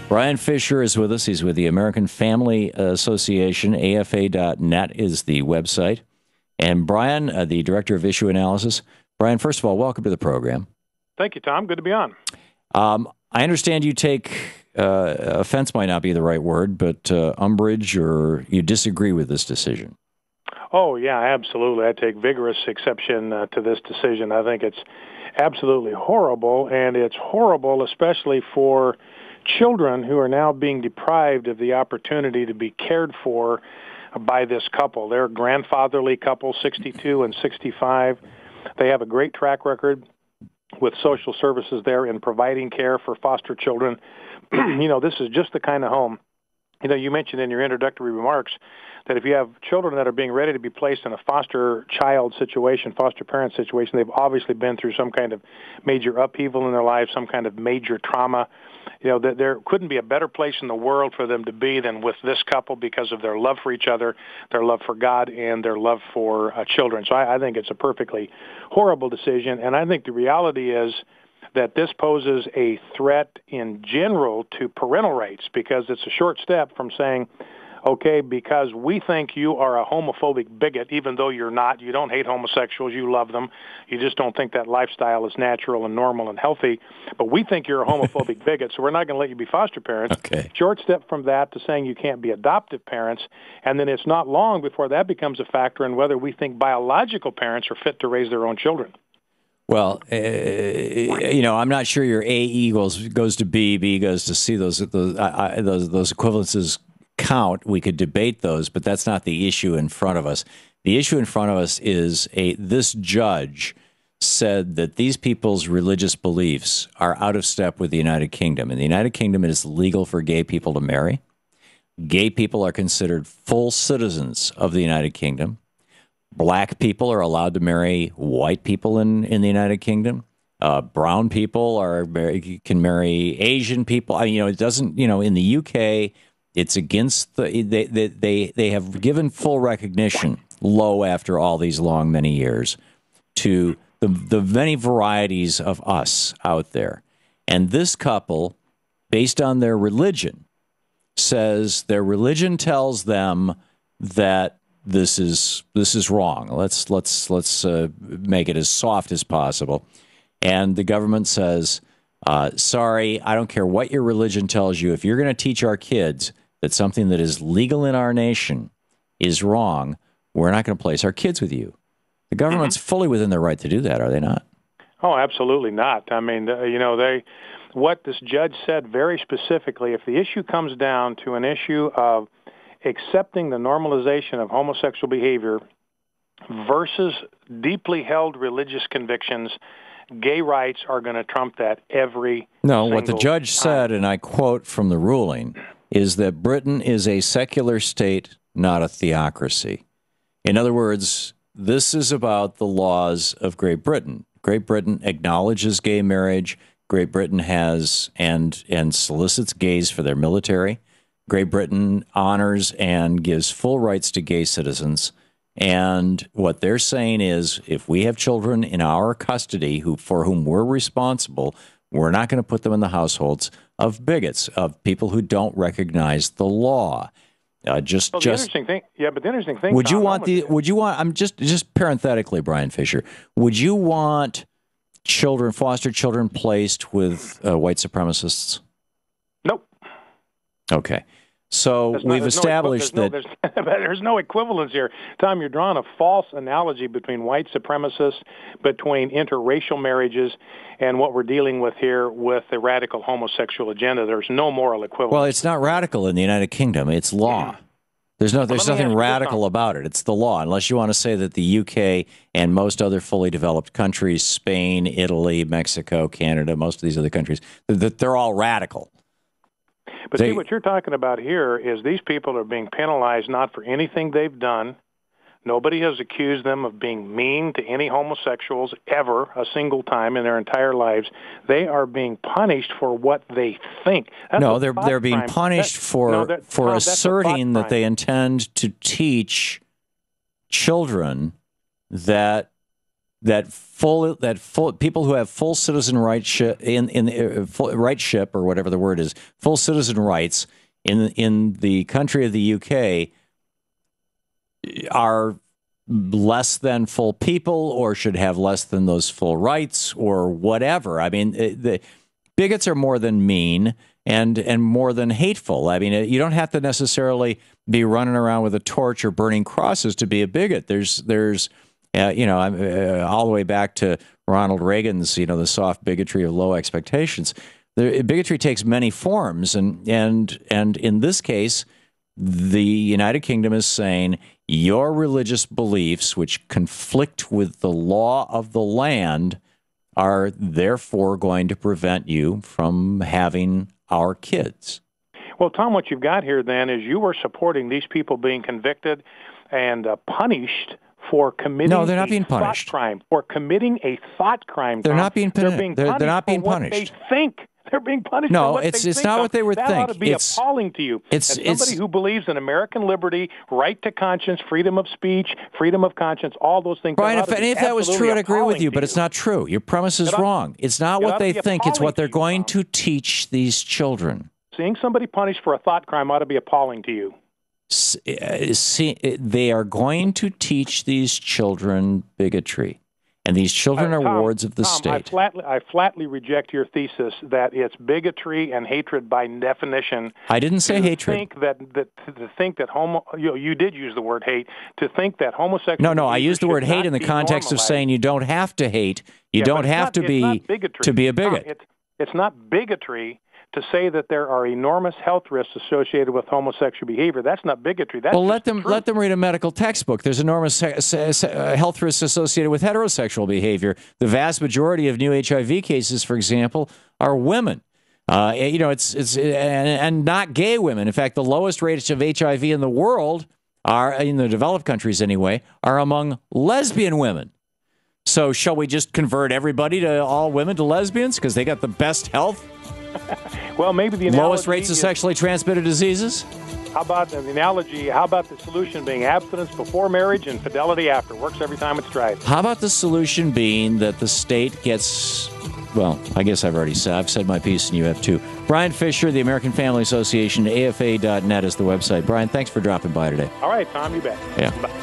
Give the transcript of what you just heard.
Brian Fisher is with us. He's with the American Family Association. AFA.net is the website. And Brian, the Director of Issue Analysis. Brian, first of all, welcome to the program. Thank you, Tom. Good to be on. I understand you take, offense might not be the right word, but umbrage or you disagree with this decision. Oh, yeah, absolutely. I take vigorous exception to this decision. I think it's absolutely horrible, and it's horrible especially for children who are now being deprived of the opportunity to be cared for by this couple. They're a grandfatherly couple, 62 and 65. They have a great track record with social services there in providing care for foster children. This is just the kind of home. You mentioned in your introductory remarks that if you have children that are being ready to be placed in a foster child situation, foster parent situation, they've obviously been through some kind of major upheaval in their lives, some kind of major trauma. There couldn't be a better place in the world for them to be than with this couple because of their love for each other, their love for God, and their love for children. So I think it's a perfectly horrible decision, and I think the reality is that this poses a threat in general to parental rights because it's a short step from saying, okay, because we think you are a homophobic bigot, even though you're not. You don't hate homosexuals. You love them. You just don't think that lifestyle is natural and normal and healthy. But we think you're a homophobic bigot, so we're not going to let you be foster parents. Okay. Short step from that to saying you can't be adoptive parents. And then it's not long before that becomes a factor in whether we think biological parents are fit to raise their own children. Well, I'm not sure your A goes to B goes to C. Those equivalences count. We could debate those, but that's not the issue in front of us. The issue in front of us is this judge said that these people's religious beliefs are out of step with the United Kingdom. In the United Kingdom, it is legal for gay people to marry. Gay people are considered full citizens of the United Kingdom. Black people are allowed to marry white people in the United Kingdom. Brown people can marry Asian people. It doesn't. In the UK, it's against they have given full recognition, low after all these many years, to the many varieties of us out there. And this couple, based on their religion, says their religion tells them that this is wrong. Let's make it as soft as possible. And the government says, sorry, I don't care what your religion tells you. If you're going to teach our kids that something that is legal in our nation is wrong, we're not going to place our kids with you. The government's fully within their right to do that, are they not? Oh, absolutely not. I mean, what this judge said very specifically, if the issue comes down to an issue of accepting the normalization of homosexual behavior versus deeply held religious convictions, gay rights are going to trump that every No, what the judge time. said, and I quote from the ruling, is that Britain is a secular state, not a theocracy. In other words, this is about the laws of Great Britain. Great Britain acknowledges gay marriage. Great Britain has and solicits gays for their military. Great Britain honors and gives full rights to gay citizens. And what they're saying is, if we have children in our custody for whom we're responsible, we're not going to put them in the households of bigots, of people who don't recognize the law. The interesting thing, Would you Tom, want? I'm just parenthetically, Brian Fisher. Would you want foster children placed with white supremacists? Nope. Okay. So we've established that there's no equivalence here. Tom, you're drawing a false analogy between white supremacists, between interracial marriages, and what we're dealing with here with the radical homosexual agenda. There's no moral equivalence. Well, it's not radical in the United Kingdom. It's law. There's nothing radical about it. It's the law, unless you want to say that the UK and most other fully developed countries, Spain, Italy, Mexico, Canada, most of these other countries, that they're all radical. But see, what you're talking about here is these people are being penalized not for anything they've done. Nobody has accused them of being mean to any homosexuals ever, a single time in their entire lives. They are being punished for what they think. They're being punished for asserting that they intend to teach children that that full people who have full citizen rightship full rightship, or whatever the word is, full citizen rights in the country of the UK are less than full people, or should have less than those full rights, or whatever. I mean, the bigots are more than mean and more than hateful. I mean, you don't have to necessarily be running around with a torch or burning crosses to be a bigot. There's all the way back to Ronald Reagan's, the soft bigotry of low expectations. Bigotry takes many forms, and in this case, the United Kingdom is saying your religious beliefs, which conflict with the law of the land, are therefore going to prevent you from having our kids. Well, Tom, what you've got here then is you are supporting these people being convicted and punished for committing no, they're not being punished. Thought crime. For committing a thought crime. They're not being punished. They're not being punished. punished. They think. They're being punished no, for what it's they it's think. not what they would that think. That ought to be appalling to you. As somebody who believes in American liberty, right to conscience, freedom of speech, freedom of conscience, all those things. Brian, if that was true, I'd agree with you, but it's not true. Your premise is wrong. It's not what they think. It's what they're going to teach these children. Seeing somebody punished for a thought crime ought to be appalling to you. They are going to teach these children bigotry. And these children are wards of the state. I flatly reject your thesis that it's bigotry and hatred by definition. I didn't say hatred. You did use the word hate, to think that homosexual. No, I used the word hate in the context of saying you don't have to hate. You don't have to be a bigot. It's not bigotry to say that there are enormous health risks associated with homosexual behavior. That's not bigotry. That's let them read a medical textbook. There's enormous health risks associated with heterosexual behavior. The vast majority of new HIV cases, for example, are women. It's not gay women. In fact, the lowest rates of HIV in the world are, in the developed countries anyway, are among lesbian women. So shall we just convert everybody to all women to lesbians because they got the best health? Well, maybe the lowest rates of sexually transmitted diseases. How about the analogy? How about the solution being abstinence before marriage and fidelity after? Works every time it's tried. How about the solution being that the state gets? Well, I guess I've said my piece, and you have too. Brian Fisher, the American Family Association, AFA.net is the website. Brian, thanks for dropping by today. All right, Tom, you bet. Yeah. Bye.